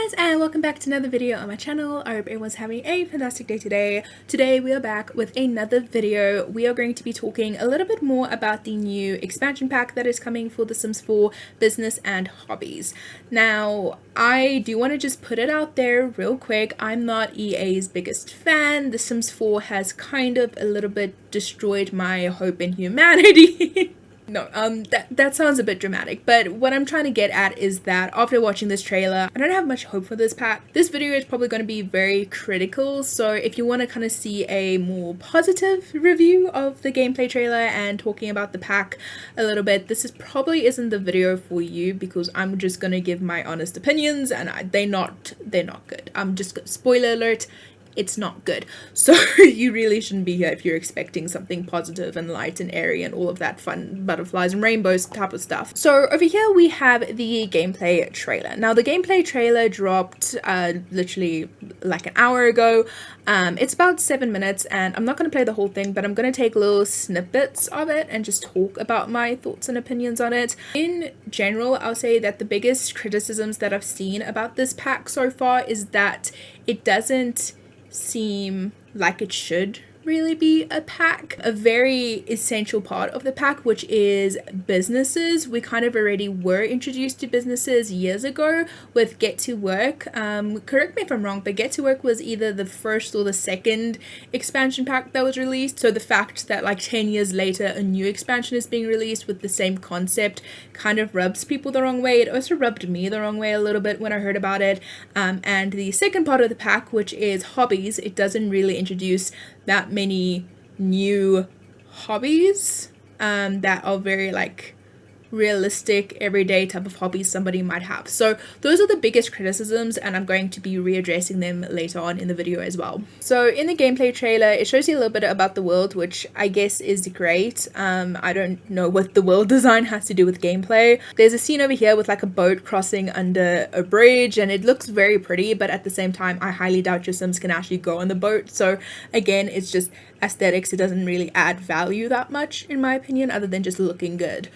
Hey guys, and welcome back to another video on my channel. I hope everyone's having a fantastic day today. Today we are back with another video. We are going to be talking a little bit more about the new expansion pack that is coming for The Sims 4 Business and Hobbies. Now, I do want to just put it out there real quick. I'm not EA's biggest fan. The Sims 4 has kind of a little bit destroyed my hope in humanity. No, that sounds a bit dramatic, but what I'm trying to get at is that after watching this trailer, I don't have much hope for this pack. This video is probably going to be very critical, so if you want to kind of see a more positive review of the gameplay trailer and talking about the pack a little bit, this probably isn't the video for you, because I'm just going to give my honest opinions, and they're not good. I'm just, spoiler alert, it's not good. So you really shouldn't be here if you're expecting something positive and light and airy and all of that fun butterflies and rainbows type of stuff. So over here we have the gameplay trailer. Now the gameplay trailer dropped literally like an hour ago. It's about 7 minutes, and I'm not going to play the whole thing, but I'm going to take little snippets of it and just talk about my thoughts and opinions on it. In general, I'll say that the biggest criticisms that I've seen about this pack so far is that it doesn't seem like it should really be a pack. A very essential part of the pack, which is businesses. We kind of already were introduced to businesses years ago with Get to Work. Correct me if I'm wrong, but Get to Work was either the first or the second expansion pack that was released. So the fact that like 10 years later a new expansion is being released with the same concept kind of rubs people the wrong way. It also rubbed me the wrong way a little bit when I heard about it. And the second part of the pack, which is hobbies, it doesn't really introduce that many new hobbies that are very like realistic everyday type of hobbies somebody might have. So those are the biggest criticisms, and I'm going to be readdressing them later on in the video as well. So in the gameplay trailer, it shows you a little bit about the world, which I guess is great. I don't know what the world design has to do with gameplay. There's a scene over here with like a boat crossing under a bridge, and it looks very pretty, but at the same time I highly doubt your Sims can actually go on the boat. So again, it's just aesthetics. It doesn't really add value that much in my opinion, other than just looking good.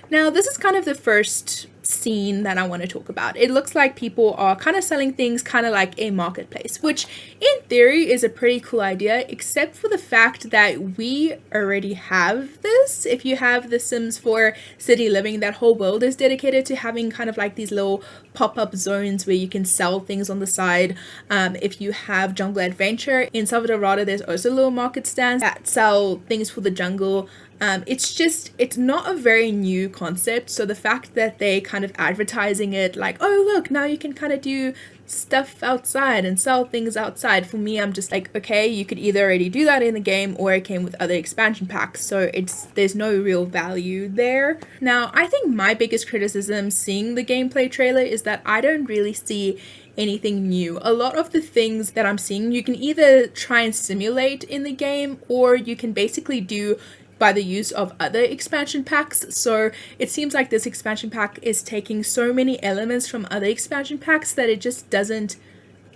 Now, this is kind of the first scene that I want to talk about. It looks like people are kind of selling things kind of like a marketplace, which in theory is a pretty cool idea, except for the fact that we already have this. If you have The Sims 4 City Living, that whole world is dedicated to having kind of like these little pop-up zones where you can sell things on the side. If you have Jungle Adventure in Salvador Rada, there's also little market stands that sell things for the jungle. It's not a very new concept, so the fact that they kind of advertising it like, oh look, now you can kind of do stuff outside and sell things outside, for me I'm just like, okay, you could either already do that in the game or it came with other expansion packs, so there's no real value there. Now, I think my biggest criticism seeing the gameplay trailer is that I don't really see anything new. A lot of the things that I'm seeing, you can either try and simulate in the game, or you can basically do by the use of other expansion packs. So it seems like this expansion pack is taking so many elements from other expansion packs that it just doesn't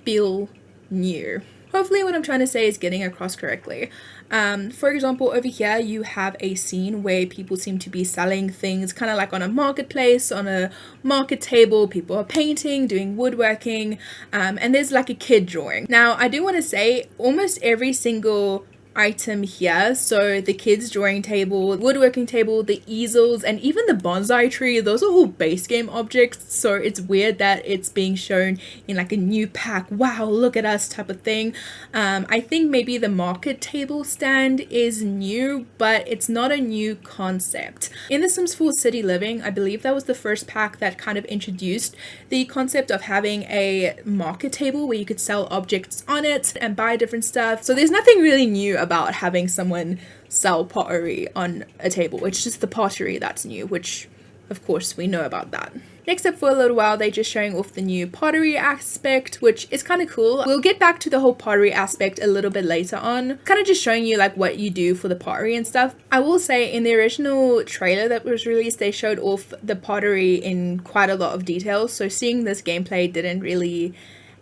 feel new. Hopefully what I'm trying to say is getting across correctly. For example, over here you have a scene where people seem to be selling things kind of like on a marketplace, on a market table. People are painting, doing woodworking, and there's like a kid drawing. Now, I do want to say almost every single item here, so the kids drawing table, woodworking table, the easels, and even the bonsai tree, those are all base game objects, so it's weird that it's being shown in like a new pack, wow look at us type of thing. I think maybe the market table stand is new, but it's not a new concept. In The Sims 4 City Living, I believe that was the first pack that kind of introduced the concept of having a market table where you could sell objects on it and buy different stuff. So there's nothing really new about having someone sell pottery on a table. It's just the pottery that's new, which of course we know about that. Next up, for a little while they're just showing off the new pottery aspect, which is kind of cool. We'll get back to the whole pottery aspect a little bit later on, kind of just showing you like what you do for the pottery and stuff. I will say in the original trailer that was released, they showed off the pottery in quite a lot of detail, so seeing this gameplay didn't really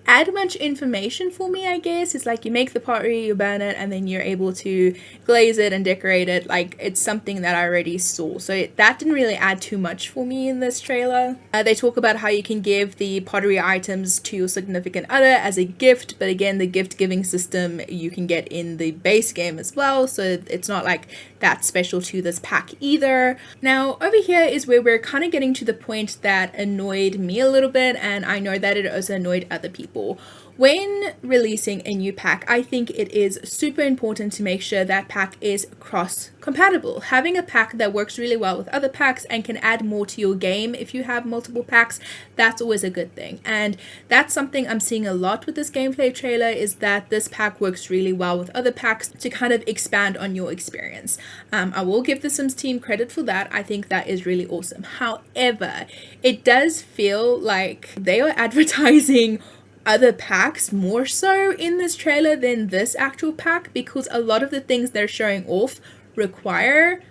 add much information for me, I guess. It's like you make the pottery, you burn it, and then you're able to glaze it and decorate it. Like, it's something that I already saw, so that didn't really add too much for me in this trailer. They talk about how you can give the pottery items to your significant other as a gift, but again, the gift giving system you can get in the base game as well, so it's not like that's special to this pack either. Now over here is where we're kind of getting to the point that annoyed me a little bit, and I know that it also annoyed other people. When releasing a new pack, I think it is super important to make sure that pack is cross-compatible. Having a pack that works really well with other packs and can add more to your game if you have multiple packs, that's always a good thing. And that's something I'm seeing a lot with this gameplay trailer, is that this pack works really well with other packs to kind of expand on your experience. I will give the Sims team credit for that. I think that is really awesome. However, it does feel like they are advertising other packs more so in this trailer than this actual pack, because a lot of the things they're showing off require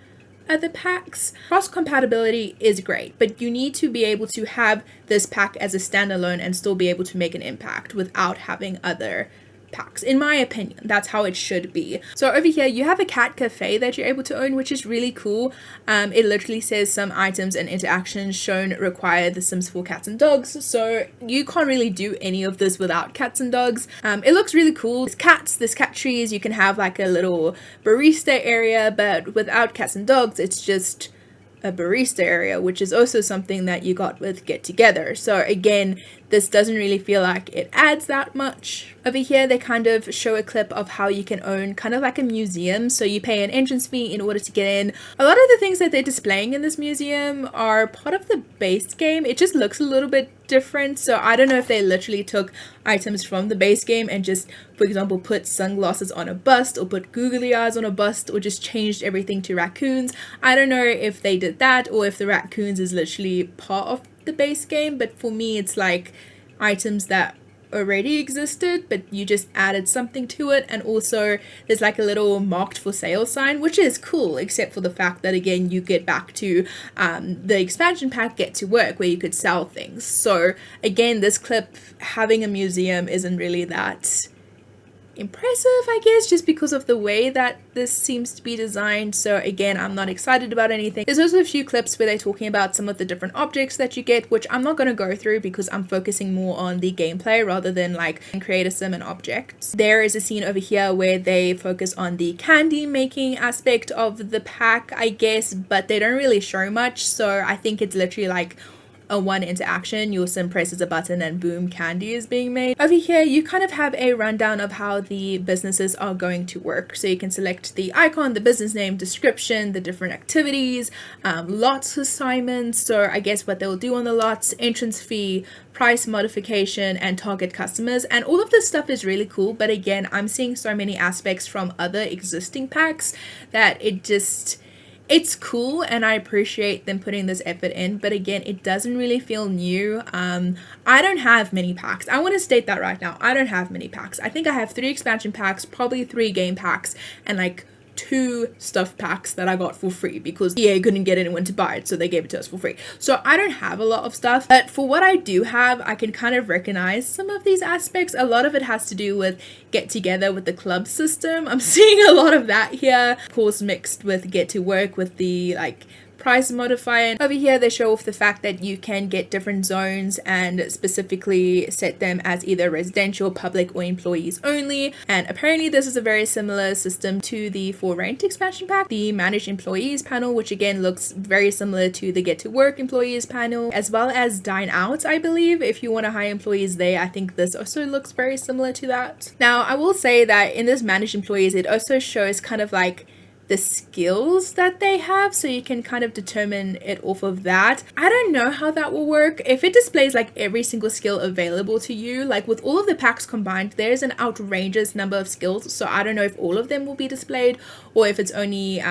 other packs. Cross compatibility is great, but you need to be able to have this pack as a standalone and still be able to make an impact without having other packs. In my opinion, that's how it should be. So over here you have a cat cafe that you're able to own, which is really cool. It literally says some items and interactions shown require the Sims 4 cats and dogs, so you can't really do any of this without cats and dogs. It looks really cool. There's cats, there's cat trees, you can have like a little barista area, but without cats and dogs it's just a barista area, which is also something that you got with Get Together. So again, this doesn't really feel like it adds that much. Over here they kind of show a clip of how you can own kind of like a museum, so you pay an entrance fee in order to get in. A lot of the things that they're displaying in this museum are part of the base game. It just looks a little bit different, so I don't know if they literally took items from the base game and just, for example, put sunglasses on a bust or put googly eyes on a bust, or just changed everything to raccoons. I don't know if they did that or if the raccoons is literally part of the base game, but for me it's like items that already existed but you just added something to it. And also there's like a little marked for sale sign, which is cool, except for the fact that again you get back to the expansion pack Get to Work, where you could sell things. So again, this clip having a museum isn't really that impressive, I guess, just because of the way that this seems to be designed. So again, I'm not excited about anything. There's also a few clips where they're talking about some of the different objects that you get, which I'm not going to go through because I'm focusing more on the gameplay rather than like create a sim and objects. There is a scene over here where they focus on the candy making aspect of the pack, I guess, but they don't really show much. So I think it's literally like a one interaction, your sim presses a button and boom, candy is being made. Over here you kind of have a rundown of how the businesses are going to work, so you can select the icon, the business name, description, the different activities, lots assignments, so I guess what they'll do on the lots, entrance fee, price modification, and target customers. And all of this stuff is really cool, but again, I'm seeing so many aspects from other existing packs that it's cool, and I appreciate them putting this effort in, but again, it doesn't really feel new. I don't have many packs. I want to state that right now. I don't have many packs. I think I have 3 expansion packs, probably 3 game packs, and like 2 stuff packs that I got for free because EA couldn't get anyone to buy it, so they gave it to us for free. So I don't have a lot of stuff, but for what I do have, I can kind of recognize some of these aspects. A lot of it has to do with Get Together with the club system. I'm seeing a lot of that here, of course mixed with Get to Work with the like price modifier. Over here they show off the fact that you can get different zones and specifically set them as either residential, public, or employees only, and apparently this is a very similar system to the For Rent expansion pack, the Manage Employees panel, which again looks very similar to the Get to Work employees panel, as well as Dine Out, I believe. If you want to hire employees there, I think this also looks very similar to that. Now I will say that in this Manage Employees it also shows kind of like the skills that they have, so you can kind of determine it off of that. I don't know how that will work. If it displays like every single skill available to you, like with all of the packs combined, there's an outrageous number of skills, so I don't know if all of them will be displayed or if it's only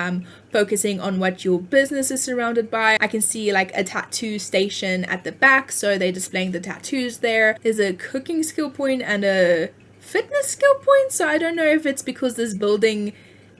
focusing on what your business is surrounded by. I can see like a tattoo station at the back, so they're displaying the tattoos there. There's a cooking skill point and a fitness skill point, so I don't know if it's because this building,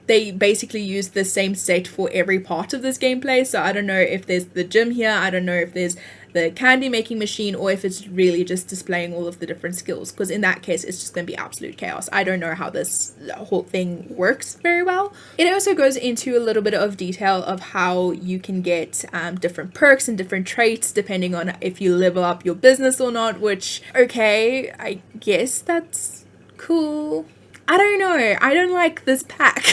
they basically use the same set for every part of this gameplay. So I don't know if there's the gym here, I don't know if there's the candy making machine, or if it's really just displaying all of the different skills, because in that case it's just going to be absolute chaos. I don't know how this whole thing works very well. It also goes into a little bit of detail of how you can get different perks and different traits depending on if you level up your business or not, which, okay, I guess that's cool. I don't know, I don't like this pack.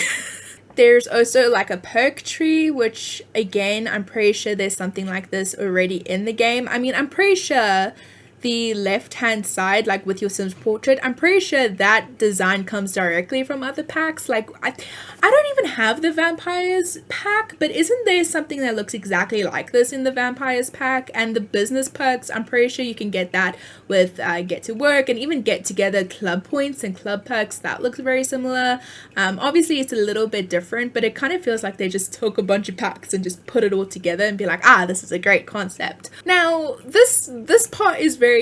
There's also like a perk tree, which again, I'm pretty sure there's something like this already in the game. I mean, I'm pretty sure the left hand side, like with your Sims portrait, I'm pretty sure that design comes directly from other packs. Like I don't even have the vampires pack, but isn't there something that looks exactly like this in the vampires pack? And the business perks, I'm pretty sure you can get that with get to work and even get together club points and club perks. That looks very similar. Obviously it's a little bit different, but it kind of feels like they just took a bunch of packs and just put it all together and be like, this is a great concept. Now this part is very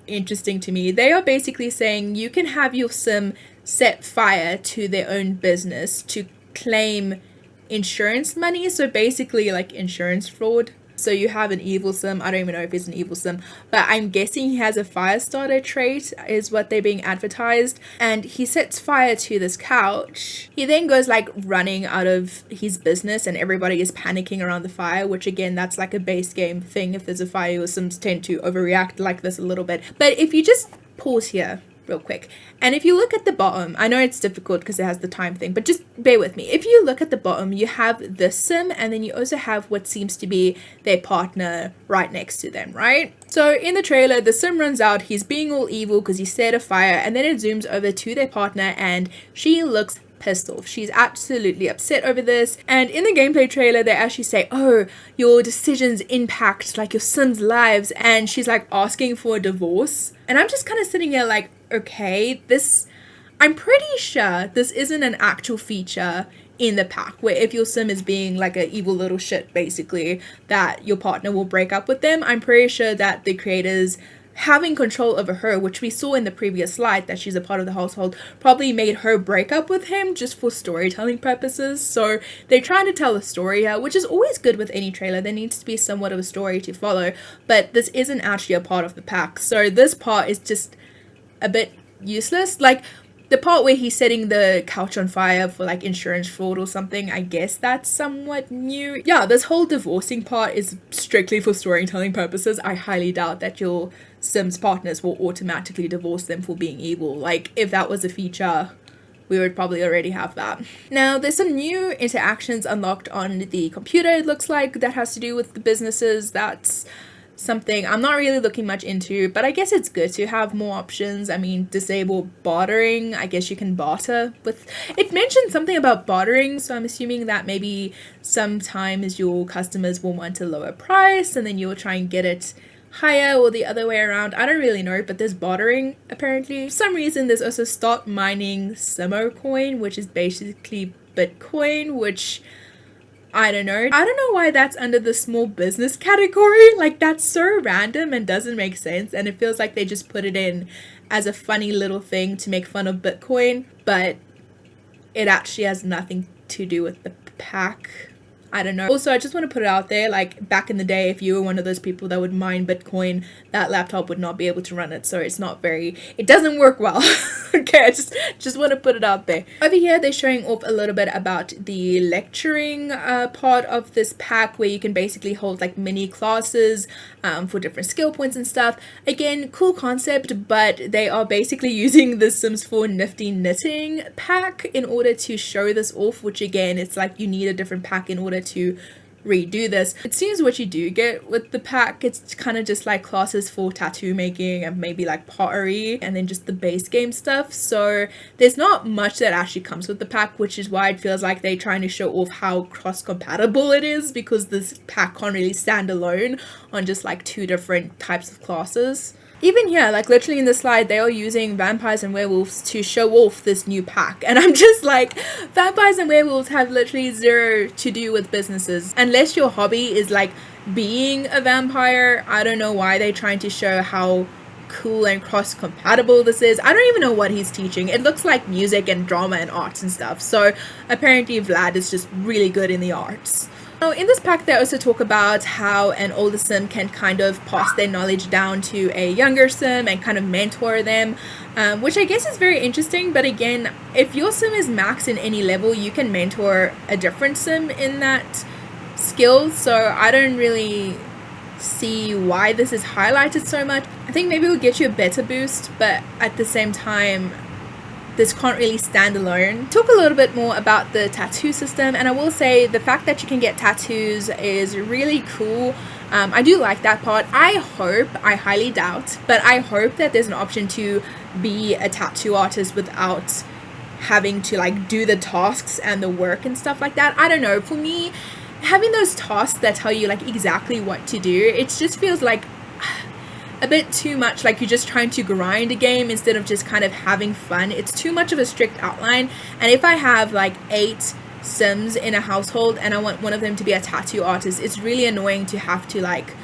interesting to me. They are basically saying you can have your Sim set fire to their own business to claim insurance money. So basically like insurance fraud. So you have an evil Sim. I don't even know if he's an evil Sim, but I'm guessing he has a fire starter trait is what they're being advertised. And he sets fire to this couch. He then goes like running out of his business and everybody is panicking around the fire, which again, that's like a base game thing. If there's a fire, your Sims tend to overreact like this a little bit. But if you just pause here real quick, and if you look at the bottom, I know it's difficult because it has the time thing, but just bear with me. If you look at the bottom, you have the Sim and then you also have what seems to be their partner right next to them, right? So in the trailer, the Sim runs out, he's being all evil because he set a fire, and then it zooms over to their partner and she looks pissed off. She's absolutely upset over this. And in the gameplay trailer, they actually say, oh, your decisions impact like your Sims' lives, and she's like asking for a divorce. And I'm just kind of sitting here like, okay, I'm pretty sure this isn't an actual feature in the pack where if your Sim is being like an evil little shit, basically, that your partner will break up with them. I'm pretty sure that the creators having control over her, which we saw in the previous slide that she's a part of the household, probably made her break up with him just for storytelling purposes. So they're trying to tell a story here, which is always good with any trailer. There needs to be somewhat of a story to follow, but this isn't actually a part of the pack. So this part is just a bit useless. Like the part where he's setting the couch on fire for like insurance fraud or something, I guess that's somewhat new. Yeah, this whole divorcing part is strictly for storytelling purposes. I highly doubt that your Sims partners will automatically divorce them for being evil. Like if that was a feature, we would probably already have that. Now there's some new interactions unlocked on the computer, it looks like, that has to do with the businesses. That's something I'm not really looking much into, but I guess it's good to have more options. I mean, disable bartering. I guess you can barter with it. Mentioned something about bartering, so I'm assuming that maybe sometimes your customers will want a lower price and then you'll try and get it higher, or the other way around. I don't really know, but there's bartering apparently. For some reason there's also start mining Simo coin, which is basically Bitcoin, which I don't know why that's under the small business category. Like that's so random and doesn't make sense, and it feels like they just put it in as a funny little thing to make fun of Bitcoin, but it actually has nothing to do with the pack. I don't know. Also, I just want to put it out there, like back in the day, if you were one of those people that would mine Bitcoin, that laptop would not be able to run it. So it doesn't work well. Okay, I just want to put it out there. Over here, they're showing off a little bit about the lecturing part of this pack, where you can basically hold like mini classes for different skill points and stuff. Again, cool concept, but they are basically using the Sims 4 Nifty Knitting pack in order to show this off, which again, it's like you need a different pack in order to redo this. It seems what you do get with the pack, it's kind of just like classes for tattoo making and maybe like pottery, and then just the base game stuff. So there's not much that actually comes with the pack, which is why it feels like they're trying to show off how cross compatible it is, because this pack can't really stand alone on just like two different types of classes. Even here, like literally in the slide, they are using vampires and werewolves to show off this new pack. And I'm just like, vampires and werewolves have literally zero to do with businesses. Unless your hobby is like being a vampire, I don't know why they're trying to show how cool and cross-compatible this is. I don't even know what he's teaching. It looks like music and drama and arts and stuff. So apparently Vlad is just really good in the arts. Now, in this pack, they also talk about how an older sim can kind of pass their knowledge down to a younger sim and kind of mentor them, which I guess is very interesting. But again, if your sim is max in any level, you can mentor a different sim in that skill. So I don't really see why this is highlighted so much. I think maybe it will get you a better boost, but at the same time, this can't really stand alone. Talk a little bit more about the tattoo system, and I will say the fact that you can get tattoos is really cool. I do like that part. I highly doubt, but I hope that there's an option to be a tattoo artist without having to like do the tasks and the work and stuff like that. I don't know, for me, having those tasks that tell you like exactly what to do, it just feels like a bit too much, like you're just trying to grind a game instead of just kind of having fun. It's too much of a strict outline, and if I have like 8 sims in a household and I want one of them to be a tattoo artist, it's really annoying to have to like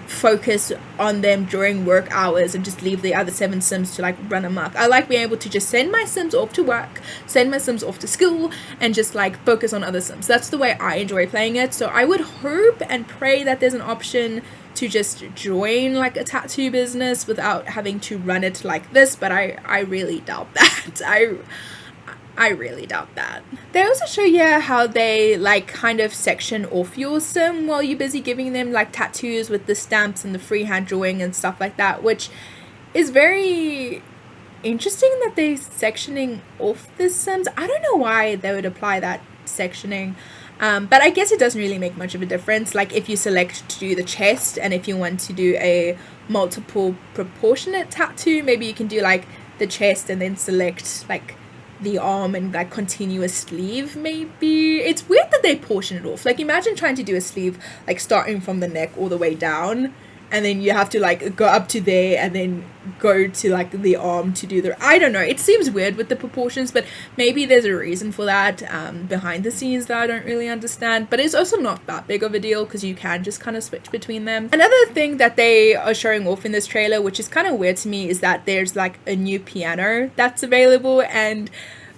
focus on them during work hours and just leave the other 7 sims to like run amok. I like being able to just send my sims off to work, send my sims off to school, and just like focus on other sims. That's the way I enjoy playing it. So I would hope and pray that there's an option to just join like a tattoo business without having to run it like this, but I really doubt that. I really doubt that. They also show you how they like kind of section off your sim while you're busy giving them like tattoos with the stamps and the freehand drawing and stuff like that, which is very interesting that they're sectioning off the sims. I don't know why they would apply that sectioning. But I guess it doesn't really make much of a difference. Like if you select to do the chest, and if you want to do a multiple proportionate tattoo, maybe you can do like the chest and then select like the arm and like continuous sleeve. Maybe it's weird that they portion it off. Like imagine trying to do a sleeve like starting from the neck all the way down, and then you have to like go up to there and then go to like the arm to do the, I don't know, it seems weird with the proportions, but maybe there's a reason for that behind the scenes that I don't really understand. But it's also not that big of a deal because you can just kind of switch between them. Another thing that they are showing off in this trailer, which is kind of weird to me, is that there's like a new piano that's available, and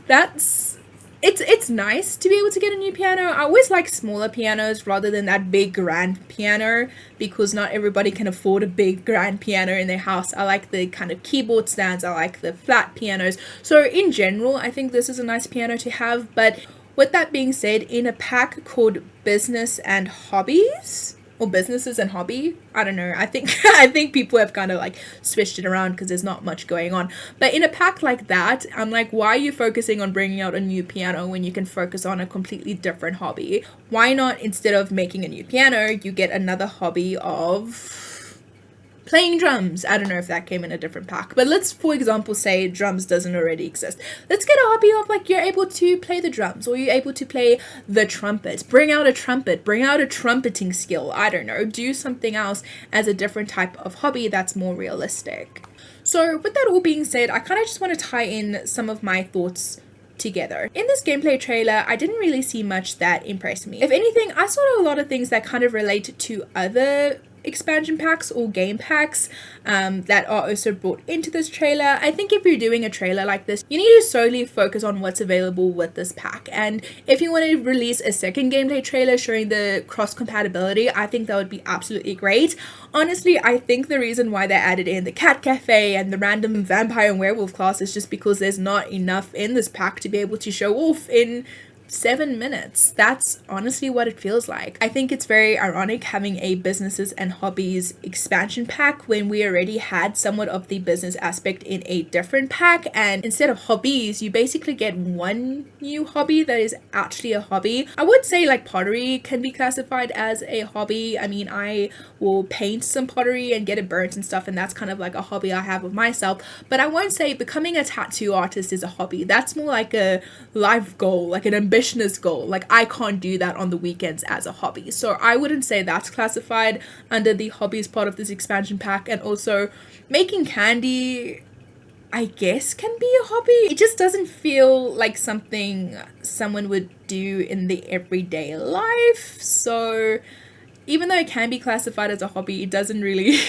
that's it's nice to be able to get a new piano. I always like smaller pianos rather than that big grand piano, because not everybody can afford a big grand piano in their house. I like the kind of keyboard stands, I like the flat pianos. So in general, I think this is a nice piano to have. But with that being said, in a pack called Business and Hobbies, or Businesses and Hobby, I don't know, I think people have kind of like switched it around because there's not much going on. But in a pack like that, I'm like, why are you focusing on bringing out a new piano when you can focus on a completely different hobby? Why not, instead of making a new piano, you get another hobby of playing drums? I don't know if that came in a different pack, but let's, for example, say drums doesn't already exist. Let's get a hobby of like you're able to play the drums, or you're able to play the trumpet. Bring out a trumpet, bring out a trumpeting skill. I don't know, do something else as a different type of hobby that's more realistic. So with that all being said, I kind of just want to tie in some of my thoughts together. In this gameplay trailer, I didn't really see much that impressed me. If anything, I saw a lot of things that kind of relate to other expansion packs or game packs that are also brought into this trailer. I think if you're doing a trailer like this, you need to solely focus on what's available with this pack. And if you want to release a second gameplay trailer showing the cross compatibility, I think that would be absolutely great. Honestly, I think the reason why they added in the cat cafe and the random vampire and werewolf class is just because there's not enough in this pack to be able to show off in 7 minutes. That's honestly what it feels like. I think it's very ironic having a Businesses and Hobbies expansion pack when we already had somewhat of the business aspect in a different pack, and instead of hobbies, you basically get one new hobby that is actually a hobby. I would say like pottery can be classified as a hobby. I mean, I will paint some pottery and get it burnt and stuff, and that's kind of like a hobby I have of myself, but I won't say becoming a tattoo artist is a hobby. That's more like a life goal, like an ambitious goal. Like I can't do that on the weekends as a hobby, so I wouldn't say that's classified under the hobbies part of this expansion pack. And also making candy, I guess, can be a hobby. It just doesn't feel like something someone would do in the everyday life. So even though it can be classified as a hobby, it doesn't really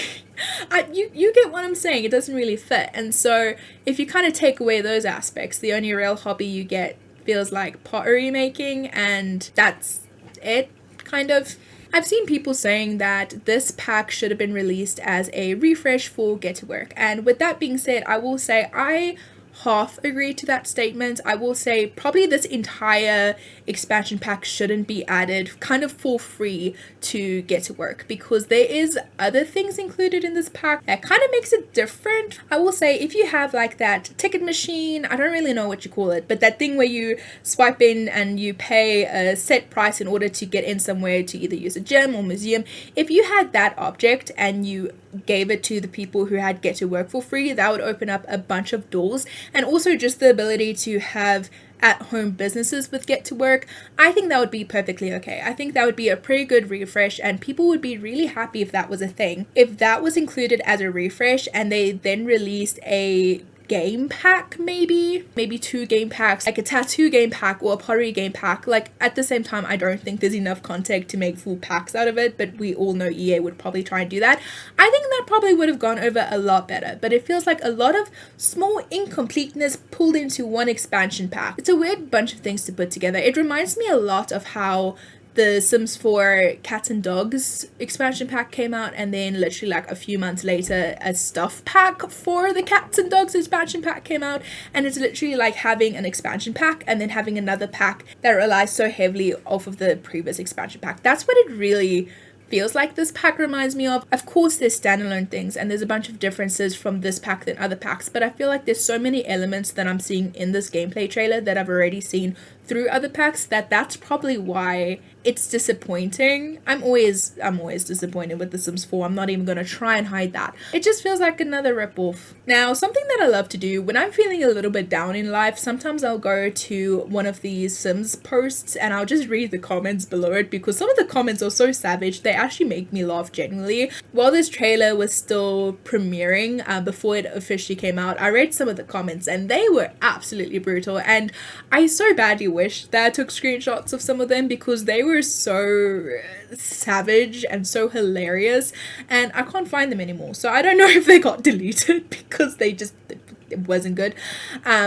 you get what I'm saying, it doesn't really fit. And so if you kind of take away those aspects, the only real hobby you get feels like pottery making, and that's it kind of. I've seen people saying that this pack should have been released as a refresh for Get to Work. And with that being said, I will say I half agree to that statement. I will say probably this entire expansion pack shouldn't be added kind of for free to Get to Work, because there is other things included in this pack that kind of makes it different. I will say if you have like that ticket machine, I don't really know what you call it, but that thing where you swipe in and you pay a set price in order to get in somewhere to either use a gym or museum, if you had that object and you gave it to the people who had Get to Work for free, that would open up a bunch of doors. And also just the ability to have at-home businesses with Get to Work, I think that would be perfectly okay. I think that would be a pretty good refresh, and people would be really happy if that was a thing. If that was included as a refresh and they then released a game pack, maybe 2 game packs, like a tattoo game pack or a pottery game pack. Like at the same time, I don't think there's enough content to make full packs out of it, but we all know EA would probably try and do that. I think that probably would have gone over a lot better, but it feels like a lot of small incompleteness pulled into one expansion pack. It's a weird bunch of things to put together. It reminds me a lot of how the Sims 4 Cats and Dogs expansion pack came out, and then literally like a few months later a stuff pack for the Cats and Dogs expansion pack came out, and it's literally like having an expansion pack and then having another pack that relies so heavily off of the previous expansion pack. That's what it really feels like this pack reminds me of. Of course there's standalone things and there's a bunch of differences from this pack than other packs, but I feel like there's so many elements that I'm seeing in this gameplay trailer that I've already seen through other packs that's probably why it's disappointing. I'm always disappointed with The Sims 4. I'm not even gonna try and hide that. It just feels like another ripoff. Now, something that I love to do when I'm feeling a little bit down in life, sometimes I'll go to one of these Sims posts and I'll just read the comments below it, because some of the comments are so savage, they actually make me laugh genuinely. While this trailer was still premiering, before it officially came out, I read some of the comments and they were absolutely brutal, and I so badly wish that I took screenshots of some of them because they were so savage and so hilarious, and I can't find them anymore. So I don't know if they got deleted because it wasn't good,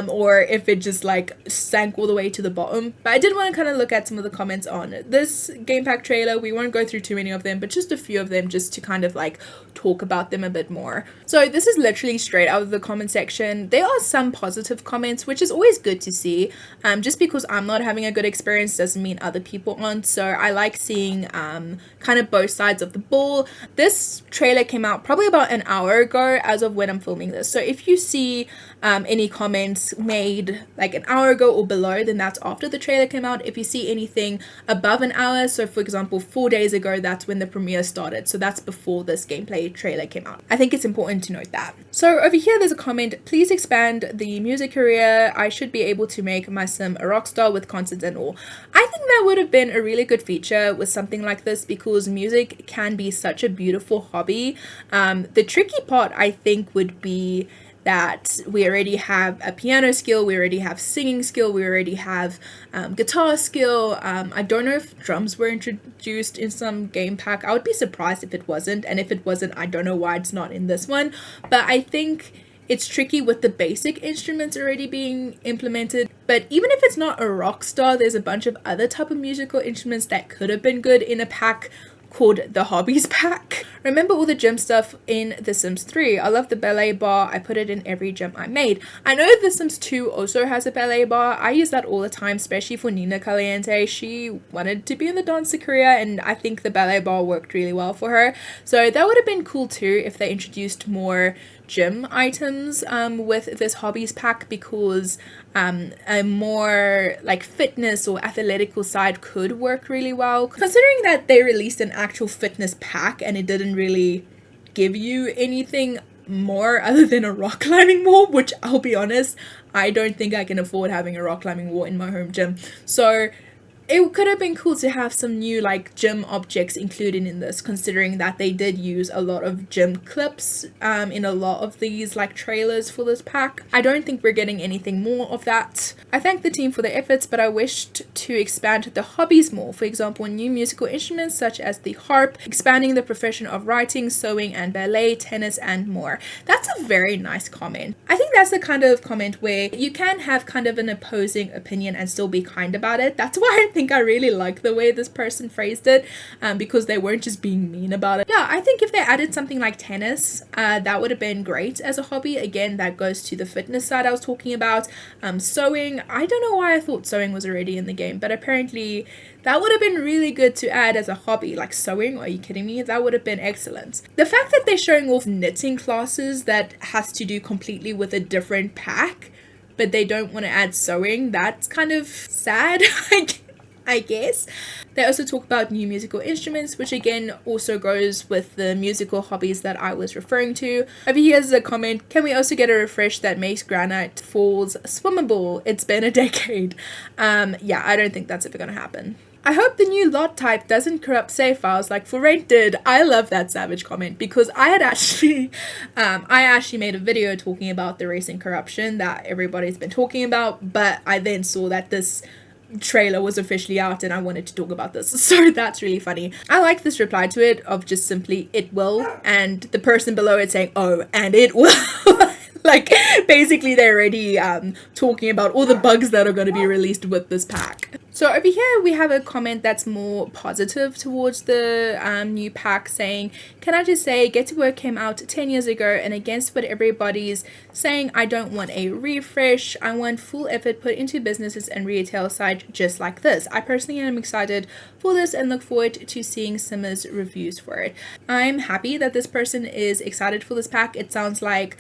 or if it just like sank all the way to the bottom. But I did want to kind of look at some of the comments on this game pack trailer. We won't go through too many of them, but just a few of them just to kind of like talk about them a bit more. So this is literally straight out of the comment section. There are some positive comments, which is always good to see. Just because I'm not having a good experience doesn't mean other people aren't. So I like seeing kind of both sides of the ball. This trailer came out probably about an hour ago as of when I'm filming this. So if you see any comments made like an hour ago or below, then that's after the trailer came out. If you see anything above an hour, so for example 4 days ago, that's when the premiere started, so that's before this gameplay trailer came out. I think it's important to note that. So over here there's a comment: please expand the music career. I should be able to make my sim a rock star with concerts and all. I think that would have been a really good feature with something like this, because music can be such a beautiful hobby. The tricky part I think would be that we already have a piano skill, we already have singing skill, we already have guitar skill. I don't know if drums were introduced in some game pack. I would be surprised if it wasn't, and if it wasn't, I don't know why it's not in this one. But I think it's tricky with the basic instruments already being implemented. But even if it's not a rock star, there's a bunch of other type of musical instruments that could have been good in a pack called the Hobbies pack. Remember all the gym stuff in The Sims 3. I love the ballet bar. I put it in every gym I made. I know The Sims 2 also has a ballet bar. I use that all the time, especially for Nina Caliente. She wanted to be in the dancer career, and I think the ballet bar worked really well for her. So that would have been cool too if they introduced more gym items with this Hobbies pack, because a more like fitness or athletical side could work really well, considering that they released an actual fitness pack and it didn't really give you anything more other than a rock climbing wall, which I'll be honest, I don't think I can afford having a rock climbing wall in my home gym. So it could have been cool to have some new like gym objects included in this, considering that they did use a lot of gym clips in a lot of these like trailers for this pack. I don't think we're getting anything more of that. I thank the team for their efforts, but I wished to expand the hobbies more. For example, new musical instruments such as the harp, expanding the profession of writing, sewing and ballet, tennis and more. That's a very nice comment. I think that's the kind of comment where you can have kind of an opposing opinion and still be kind about it. That's why I think I really like the way this person phrased it, because they weren't just being mean about it. Yeah, I think if they added something like tennis, that would have been great as a hobby. Again, that goes to the fitness side I was talking about. Sewing, I don't know why I thought sewing was already in the game, but apparently that would have been really good to add as a hobby. Like sewing, are you kidding me? That would have been excellent. The fact that they're showing off knitting classes that has to do completely with a different pack, but they don't want to add sewing, that's kind of sad, I guess. They also talk about new musical instruments, which again also goes with the musical hobbies that I was referring to. Over here is a comment: can we also get a refresh that makes Granite Falls swimmable? It's been a decade. Yeah, I don't think that's ever gonna happen. I hope the new lot type doesn't corrupt save files like For Rent did. I love that savage comment, because I actually made a video talking about the recent corruption that everybody's been talking about, but I then saw that this trailer was officially out and I wanted to talk about this, so that's really funny. I like this reply to it of just simply "it will," and the person below it saying "oh, and it will." Like basically they're already talking about all the bugs that are going to be released with this pack. So over here we have a comment that's more positive towards the new pack, saying, can I just say Get to Work came out 10 years ago, and against what everybody's saying, I don't want a refresh. I want full effort put into businesses and retail side just like this. I personally am excited for this and look forward to seeing Simmer's reviews for it. I'm happy that this person is excited for this pack. It sounds like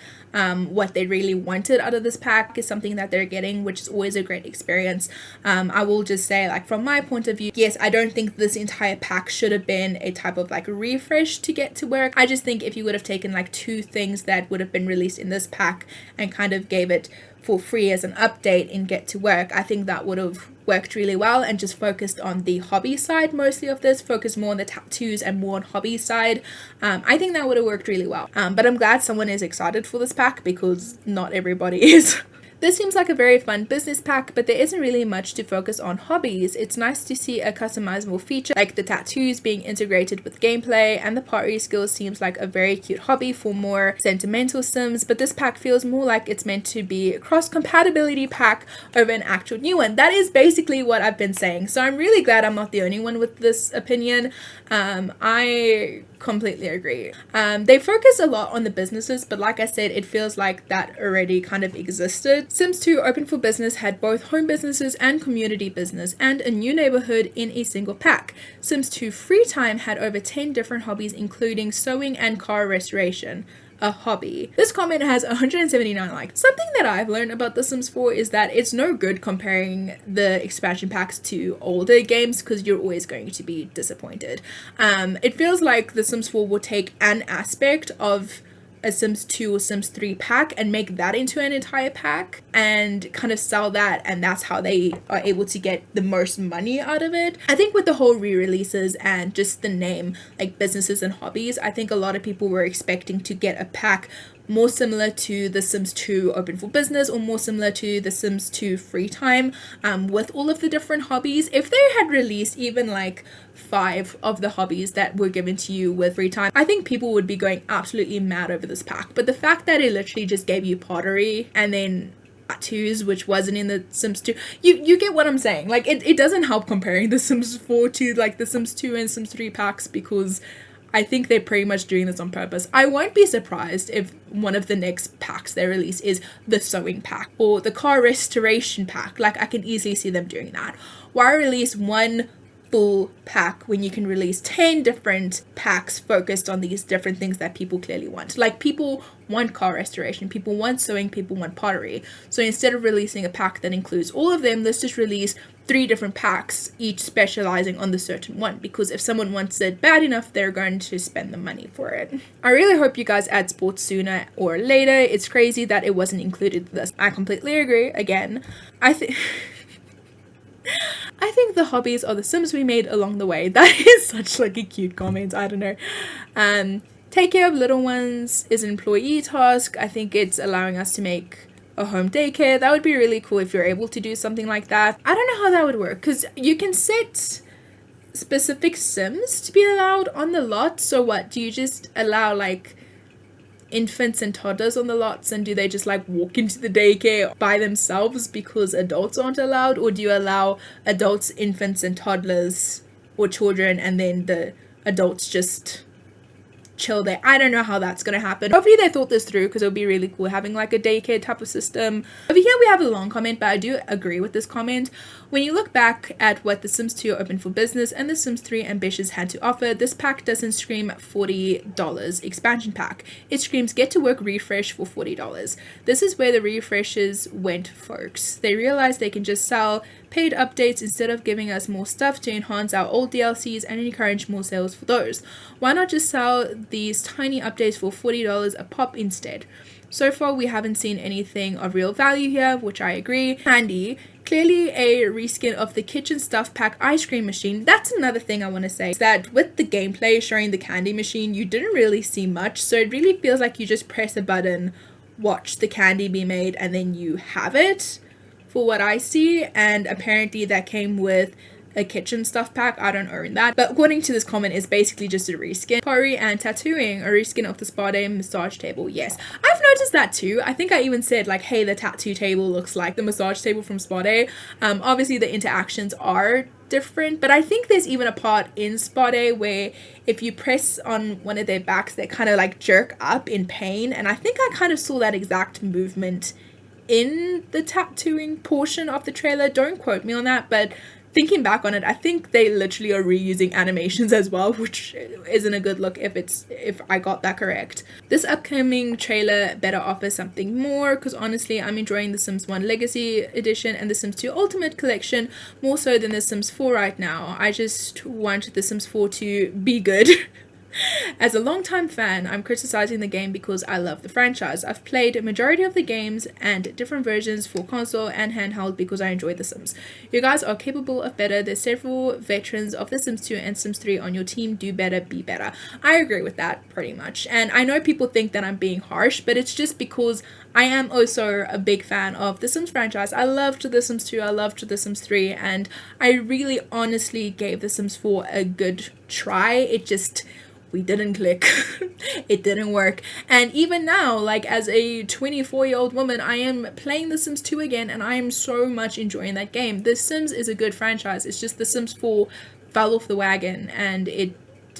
what they really wanted out of this pack is something that they're getting, which is always a great experience. I will just say, like, from my point of view, yes, I don't think this entire pack should have been a type of like refresh to Get to Work. I just think if you would have taken like 2 things that would have been released in this pack and kind of gave it for free as an update in Get to Work, I think that would have worked really well, and just focused on the hobby side mostly of this, focused more on the tattoos and more on hobby side. I think that would have worked really well. But I'm glad someone is excited for this pack, because not everybody is. This seems like a very fun business pack, but there isn't really much to focus on hobbies. It's nice to see a customizable feature like the tattoos being integrated with gameplay, and the pottery skills seems like a very cute hobby for more sentimental sims, but this pack feels more like it's meant to be a cross-compatibility pack over an actual new one. That is basically what I've been saying, so I'm really glad I'm not the only one with this opinion. I completely agree. They focus a lot on the businesses, but like I said, it feels like that already kind of existed. Sims 2 Open for Business had both home businesses and community business and a new neighborhood in a single pack. Sims 2 Free Time had over 10 different hobbies, including sewing and car restoration. A hobby. This comment has 179 likes. Something that I've learned about The Sims 4 is that it's no good comparing the expansion packs to older games, because you're always going to be disappointed. It feels like The Sims 4 will take an aspect of a Sims 2 or Sims 3 pack and make that into an entire pack and kind of sell that, and that's how they are able to get the most money out of it. I think with the whole re-releases and just the name like Businesses and Hobbies, I think a lot of people were expecting to get a pack more similar to The Sims 2 Open for Business or more similar to The Sims 2 Free Time, with all of the different hobbies. If they had released even like 5 of the hobbies that were given to you with Free Time, I think people would be going absolutely mad over this pack. But the fact that it literally just gave you pottery and then tattoos, which wasn't in The Sims 2, you get what I'm saying. Like it doesn't help comparing The Sims 4 to like The Sims 2 and Sims 3 packs, because I think they're pretty much doing this on purpose. I won't be surprised if one of the next packs they release is the sewing pack or the car restoration pack. Like, I can easily see them doing that. Why release one full pack when you can release 10 different packs focused on these different things that people clearly want? Like, people want car restoration, people want sewing, people want pottery. So instead of releasing a pack that includes all of them, let's just release 3 different packs, each specializing on the certain one, because if someone wants it bad enough, they're going to spend the money for it. I really hope you guys add sports sooner or later. It's crazy that it wasn't included in this. I completely agree. Again, I think the hobbies are the Sims we made along the way. That is such like a cute comment. I don't know. Take care of little ones is an employee task. I think it's allowing us to make a home daycare. That would be really cool if you're able to do something like that. I don't know how that would work, because you can set specific Sims to be allowed on the lot. So what, do you just allow like infants and toddlers on the lots, and do they just like walk into the daycare by themselves because adults aren't allowed, or do you allow adults, infants and toddlers or children, and then the adults just chill there? I don't know how that's gonna happen. Hopefully they thought this through, because it would be really cool having like a daycare type of system. Over here we have a long comment, but I do agree with this comment. When you look back at what The Sims 2 Open for Business and The Sims 3 Ambitious had to offer, this pack doesn't scream $40 expansion pack. It screams get to work refresh for $40. This is where the refreshes went, folks. They realized they can just sell paid updates instead of giving us more stuff to enhance our old DLCs and encourage more sales for those. Why not just sell these tiny updates for $40 a pop instead? So far we haven't seen anything of real value here, which I agree. Candy, clearly a reskin of the kitchen stuff pack ice cream machine. That's another thing I want to say, is that with the gameplay showing the candy machine, you didn't really see much, so it really feels like you just press a button, watch the candy be made, and then you have it, for what I see. And apparently that came with a kitchen stuff pack. I don't own that, but according to this comment, it's basically just a reskin. Pottery and tattooing, a reskin of the spa day massage table. Yes, I've noticed that too. I think I even said like, hey, the tattoo table looks like the massage table from spa day. Obviously the interactions are different, but I think there's even a part in spa day where if you press on one of their backs, they kind of like jerk up in pain, and I think I kind of saw that exact movement in the tattooing portion of the trailer. Don't quote me on that, but thinking back on it, I think they literally are reusing animations as well, which isn't a good look if I got that correct. This upcoming trailer better offer something more, because honestly I'm enjoying The Sims 1 Legacy Edition and The Sims 2 Ultimate Collection more so than The Sims 4 right now. I just want The Sims 4 to be good. As a longtime fan, I'm criticizing the game because I love the franchise. I've played a majority of the games and different versions for console and handheld because I enjoy The Sims. You guys are capable of better. There's several veterans of The Sims 2 and Sims 3 on your team. Do better, be better. I agree with that pretty much. And I know people think that I'm being harsh, but it's just because I am also a big fan of The Sims franchise. I loved The Sims 2, I loved The Sims 3, and I really honestly gave The Sims 4 a good try. We didn't click. It didn't work. And even now, like as a 24-year-old woman, I am playing The Sims 2 again, and I am so much enjoying that game. The Sims is a good franchise. It's just The Sims 4 fell off the wagon and it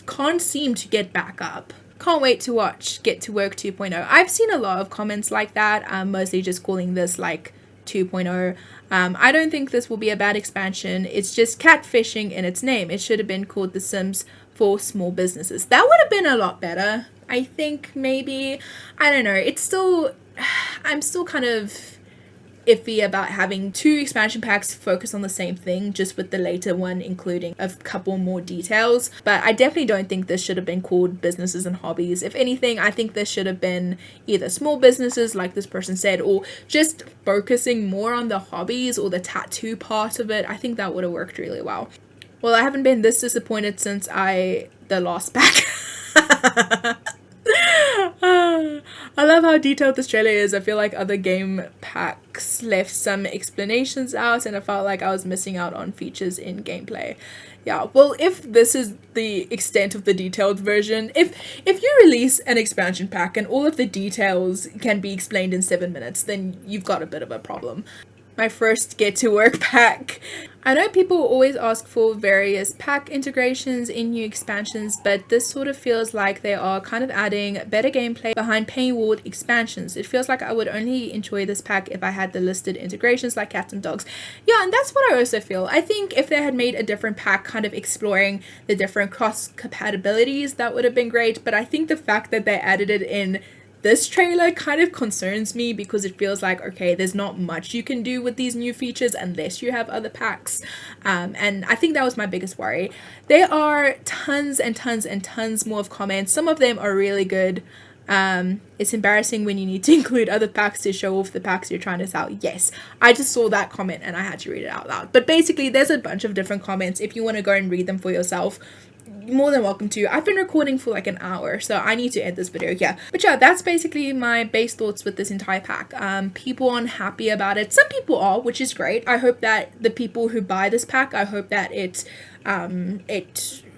can't seem to get back up. Can't wait to watch Get to Work 2.0. I've seen a lot of comments like that, mostly just calling this like 2.0. I don't think this will be a bad expansion. It's just catfishing in its name. It should have been called The Sims for Small Businesses. That would have been a lot better. I think maybe, I don't know. It's still, I'm still kind of iffy about having two expansion packs focus on the same thing, just with the later one including a couple more details. But I definitely don't think this should have been called Businesses and Hobbies. If anything, I think this should have been either small businesses like this person said, or just focusing more on the hobbies or the tattoo part of it. I think that would have worked really well. Well, I haven't been this disappointed since the last pack. I love how detailed this trailer is. I feel like other game packs left some explanations out, and I felt like I was missing out on features in gameplay. Yeah, well, if this is the extent of the detailed version, if you release an expansion pack and all of the details can be explained in 7 minutes, then you've got a bit of a problem. My first Get to Work pack. I know people always ask for various pack integrations in new expansions, but this sort of feels like they are kind of adding better gameplay behind paywalled expansions. It feels like I would only enjoy this pack if I had the listed integrations like cats and dogs. Yeah, and that's what I also feel. I think if they had made a different pack kind of exploring the different cross compatibilities, that would have been great. But I think the fact that they added it in this trailer kind of concerns me, because it feels like, okay, there's not much you can do with these new features unless you have other packs. And I think that was my biggest worry. There are tons and tons and tons more of comments. Some of them are really good. It's embarrassing when you need to include other packs to show off the packs you're trying to sell. Yes, I just saw that comment and I had to read it out loud. But basically, there's a bunch of different comments. If you want to go and read them for yourself, more than welcome to. I've been recording for like an hour, so I need to end this video here. But yeah, that's basically my base thoughts with this entire pack. People aren't happy about it. Some people are, which is great. I hope that the people who buy this pack, I hope that it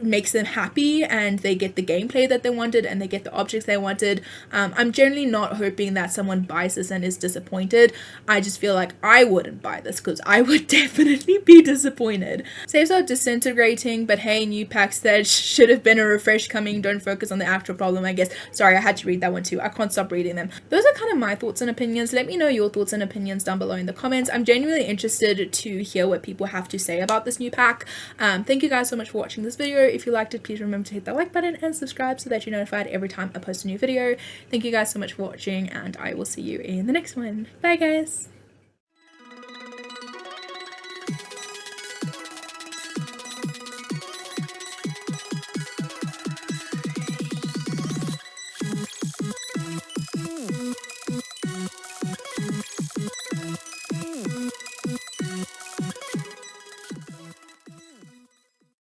makes them happy and they get the gameplay that they wanted and they get the objects they wanted. I'm generally not hoping that someone buys this and is disappointed. I just feel like I wouldn't buy this because I would definitely be disappointed. Saves are disintegrating, but hey, new packs that should have been a refresh coming. Don't focus on the actual problem, I guess. Sorry, I had to read that one too. I can't stop reading them. Those are kind of my thoughts and opinions. Let me know your thoughts and opinions down below in the comments. I'm genuinely interested to hear what people have to say about this new pack. Thank you guys so much for watching this video. If you liked it, please remember to hit that like button and subscribe so that you're notified every time I post a new video. Thank you guys so much for watching, and I will see you in the next one. Bye guys.